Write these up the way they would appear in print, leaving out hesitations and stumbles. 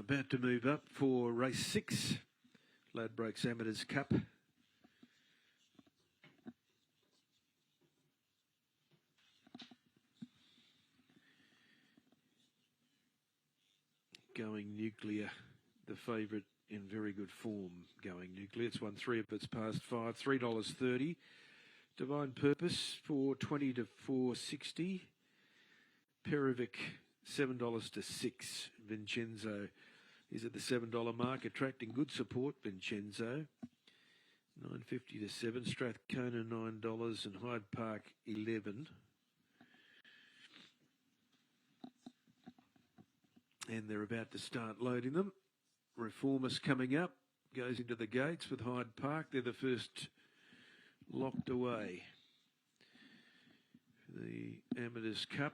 About to move up for race 6, Ladbrokes Amateurs Cup. Going Nuclear, the favourite in very good form. Going Nuclear, it's won 3 of its past 5, $3.30. Divine Purpose, $4.20 to $4.60. Perovic, $7 to $6. Vincenzo is at the $7 mark, attracting good support. Vincenzo, $9.50 to $7. Strathcona, $9, and Hyde Park, $11. And they're about to start loading them. Reformist coming up, goes into the gates with Hyde Park. They're the first locked away. The Amateurs Cup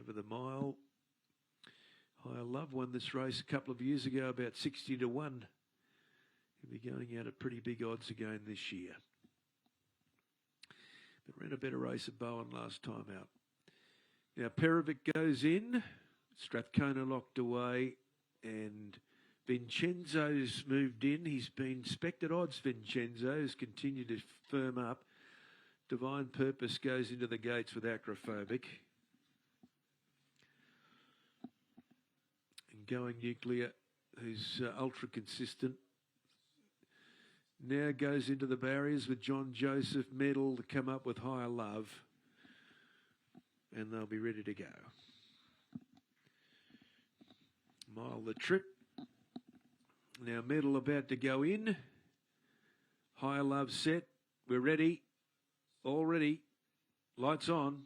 over the mile. Higher Love won this race a couple of years ago, about 60 to 1. He'll be going out at pretty big odds again this year. But ran a better race at Bowen last time out. Now Perovic goes in. Strathcona locked away, and Vincenzo's moved in. He's been spec'd at odds. Vincenzo's continued to firm up. Divine Purpose goes into the gates with Acrophobic. And Going Nuclear, who's ultra consistent, now goes into the barriers with John Joseph Medal to come up with Higher Love, and they'll be ready to go. Mile the trip. Now Medal about to go in. Higher Love set. We're ready. All ready. Lights on.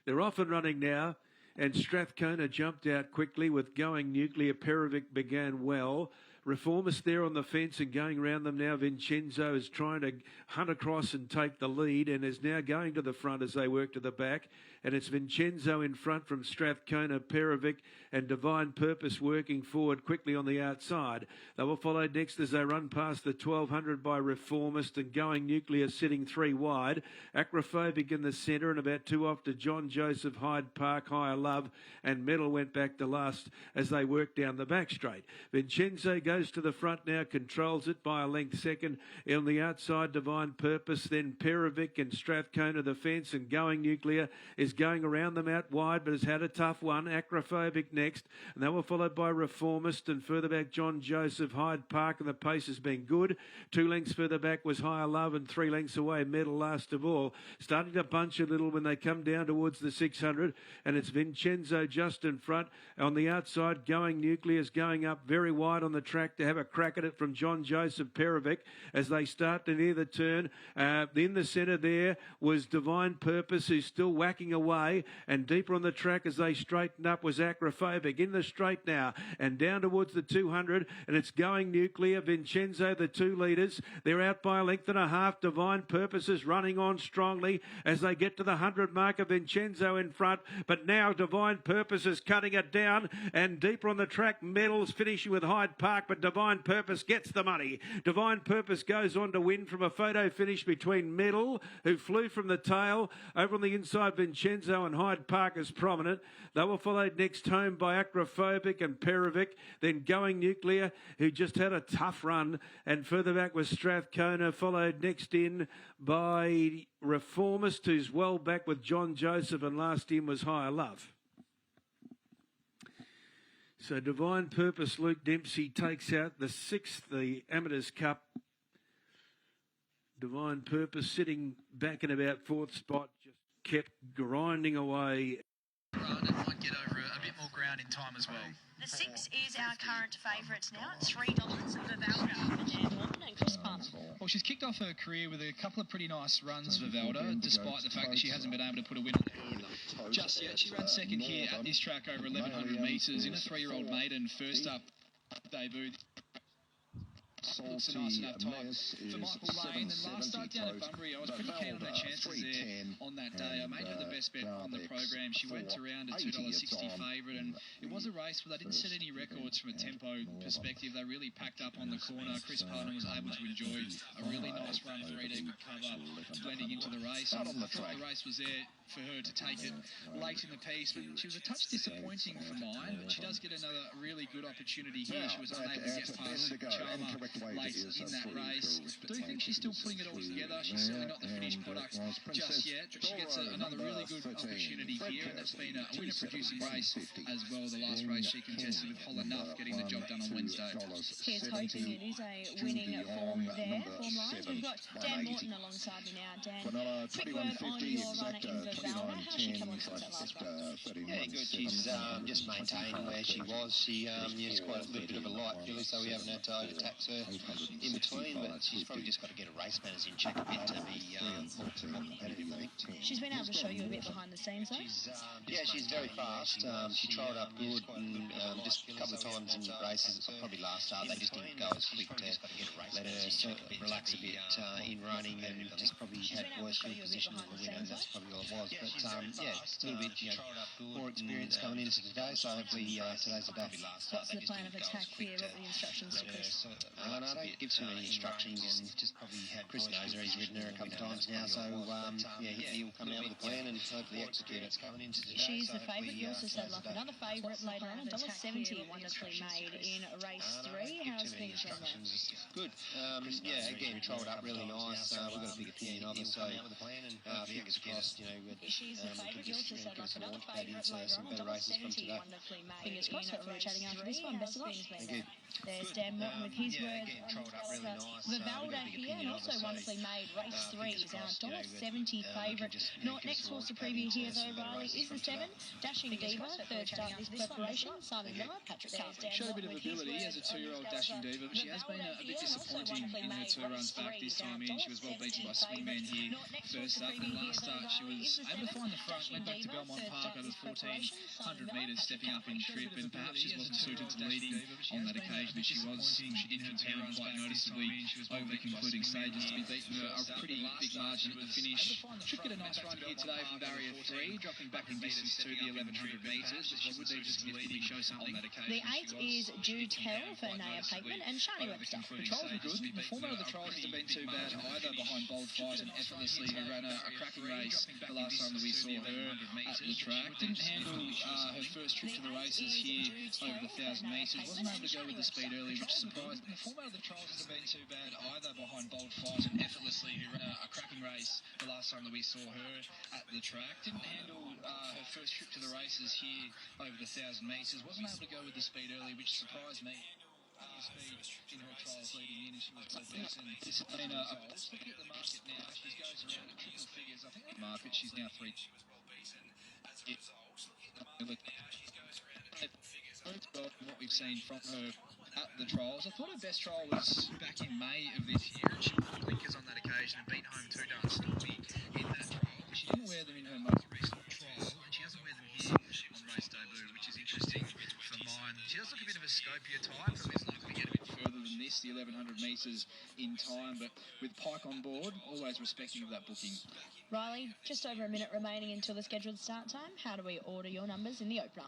They're off and running now. And Strathcona jumped out quickly with Going Nuclear. Perovic began well. Reformist there on the fence and going around them now. Vincenzo is trying to hunt across and take the lead and is now going to the front as they work to the back. And it's Vincenzo in front from Strathcona, Perovic and Divine Purpose working forward quickly on the outside. They will follow next as they run past the 1200 by Reformist and Going Nuclear sitting 3 wide. Acrophobic in the centre and about 2 off to John Joseph, Hyde Park, Higher Love and Medal went back to last as they work down the back straight. Vincenzo goes to the front now, controls it by a length second. On the outside, Divine Purpose, then Perovic and Strathcona the fence, and Going Nuclear is going around them out wide, but has had a tough one. Acrophobic next, and they were followed by Reformist, and further back John Joseph, Hyde Park, and the pace has been good. 2 lengths further back was Higher Love, and 3 lengths away Medal last of all. Starting to bunch a little when they come down towards the 600, and it's Vincenzo just in front. On the outside, Going Nuclear is going up very wide on the track to have a crack at it from John Joseph Perovic as they start to near the turn. In the centre there was Divine Purpose, who's still whacking away, and deeper on the track as they straighten up was Acrophobic. In the straight now and down towards the 200, and it's Going Nuclear, Vincenzo, the 2 leaders. They're out by a length and a half. Divine Purpose is running on strongly as they get to the 100 marker. Vincenzo in front, but now Divine Purpose is cutting it down, and deeper on the track, Medal's finishing with Hyde Park, but Divine Purpose gets the money. Divine Purpose goes on to win from a photo finish between Medal, who flew from the tail. Over on the inside, Vincenzo and Hyde Park is prominent. They were followed next home by Acrophobic and Perovic, then Going Nuclear, who just had a tough run, and further back was Strathcona, followed next in by Reformist, who's well back with John Joseph, and last in was Higher Love. So Divine Purpose, Luke Dempsey takes out the 6th, the Amateurs Cup. Divine Purpose sitting back in about 4th spot, just kept grinding away. Run and might get over a bit more ground in time as well. The 6 is our current favourite now at $3. Vivalda and Chris Palmer. Well, she's kicked off her career with a couple of pretty nice runs, Vivalda, despite the fact that she hasn't been able to put a win on the board just yet. She ran second here at this track over 1,100 metres in a 3-year-old maiden first up debut. looks a nice enough time for Michael Lane. And last start down at Bunbury, I was pretty keen on her chances there on that day. I made her the best bet on the program. She went around a $2.60 favourite, and it was a race where they didn't set any records from a tempo perspective. They really packed up on the corner. Chris Parnham was able to enjoy a really nice run, 3 deep cover, blending into the race. And I thought the race was there for her to take it late in the piece, but she was a touch disappointing for mine. But she does get another really good opportunity here. She was unable to get past Charmer late in that race. I do think she's still putting it all together. She's certainly not the finished product just yet, but she gets another really good opportunity here, and that's been a winner-producing race as well. The last race she contested with Holland Nuff, getting the job done on Wednesday. Here's hoping it is a winning form there. Form lines. We've got Dan Morton alongside me now. Dan, quick word on your runner in Vivalda. How's she come on since that last run? Yeah, good. She's just maintained where she was. She is quite a little bit of a light filly, so we haven't had to overtax her in between, but she's probably just got to get her race manners in check a bit to be more competitive, I think. She's been able to show you a bit behind the scenes, though? She's very fast. She trialled up good, and just a couple of times in races, probably last start, they just didn't go as quick to let her sort of relax a bit in running, and just probably had worse field position than the winner, and that's probably all it was. But just a little bit more experience coming into today, so hopefully today's the day. What's the plan of attack here? What were the instructions to Chris? I don't give too many instructions, and Chris knows her. He's ridden her a couple of times now, so he'll come out with a plan and hopefully execute it. She's the favourite. You also said like another favourite later on, $1.70 wonderfully made in race 3. How's things going there? Good. Again, trolled up really nice. We've got a big opinion of her, so fingers crossed, She's the favourite. You also said like another favourite later on, $1.70 wonderfully made. Fingers crossed. Hopefully we're chatting after this one. Best of luck. Thank you. There's Dan Morton with his words on Vivalda here, and also wonderfully made. Race 3 is our $1.70 favourite. Next horse to preview here though, Riley, is the 7, Dashing Diva. Third start this preparation. Simon Miller, Patrick Carlton. Showed a bit of ability as a 2-year-old Dashing Diva, but she has been a bit disappointing in her 2 runs back this time in. She was well beaten by Swingman here first up, and last start she was able to find the front, went back to Belmont Park over 1,400 metres, stepping up in trip, and perhaps she wasn't suited to leading on that occasion. She did her 2 runs quite noticeably over the concluding stages to be beaten a pretty big margin at the finish. Should get a nice run here today from barrier 3, dropping back in distance to the 1,100 metres, but she would need to significantly show something on that occasion. The 8 is Jude Tell for Naya Pateman and Shani Webster. The trials were good. The format of the trials hasn't been too bad either, behind Bold Fight and Effortlessly, who ran a cracking race the last time that we saw her at the track. Didn't handle her first trip to the races here over the 1,000 metres. Wasn't able to go with the speed early, which surprised me. The format of the trials hasn't been too bad either, behind Bold Fight and Effortlessly, who ran a cracking race the last time that we saw her at the track. Didn't handle her first trip to the races here over the 1,000 metres. Wasn't able to go with the speed early, which surprised me. Speed in her trials leading in, and she was well beaten. This has been let's look at the market now. She goes around at triple figures. I think the market, she's now 3. What we've seen from her at the trials. I thought her best trial was back in May of this year, and she wore blinkers on that occasion and beat home 2 darn Stormy in that trial. But she didn't wear them in her most recent trial, and she doesn't wear them here on race debut, which is interesting for mine. She does look a bit of a Scopia type, so it's not going to get a bit further than this, the 1,100 metres in time, but with Pike on board, always respecting of that booking. Riley, just over a minute remaining until the scheduled start time. How do we order your numbers in the opener?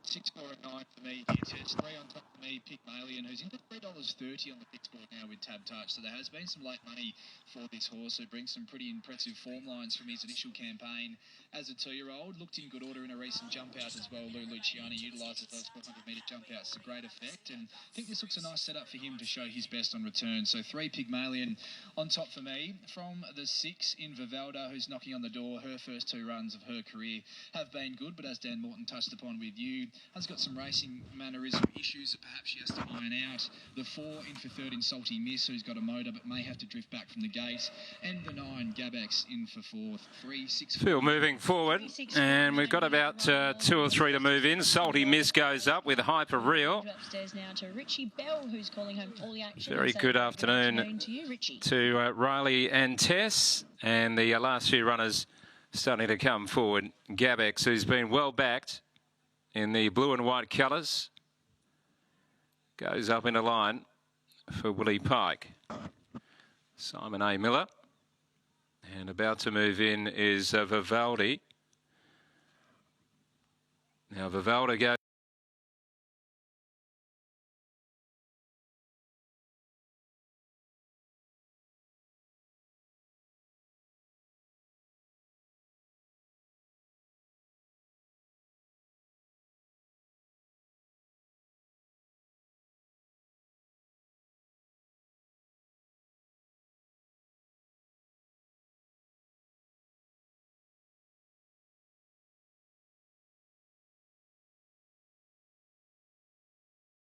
6, 4 and 9 for me. It's 3 on top of me, Pygmalion, who's into $3.30 on the fixed board now with Tab Touch. So there has been some late money for this horse, who brings some pretty impressive form lines from his initial campaign as a 2-year-old. Looked in good order in a recent jump out as well. Lou Luciani utilises those 400-metre jump outs to great effect, and I think this looks a nice setup for him to show his best on return. So 3 Pygmalion on top for me. From the 6 in Vivalda, who's knocking on the door. Her first 2 runs of her career have been good, but as Dan Morton touched upon with you, has got some racing mannerism issues that perhaps she has to iron out. The 4 in for 3rd in Salty Miss, who's got a motor but may have to drift back from the gate. And the 9, Gabex, in for 4th. 3, 6... Field moving forward, and we've got about 2 or 3 to move in. Salty Miss goes up with Hyper Real. Upstairs now to Richie Bell, who's calling home all the action. Very good afternoon to you, Richie. To Riley and Tess, and the last few runners starting to come forward. Gabex, who's been well backed in the blue and white colours, goes up in a line for Willie Pike. Simon A. Miller. And about to move in is Vivaldi. Now Vivaldi goes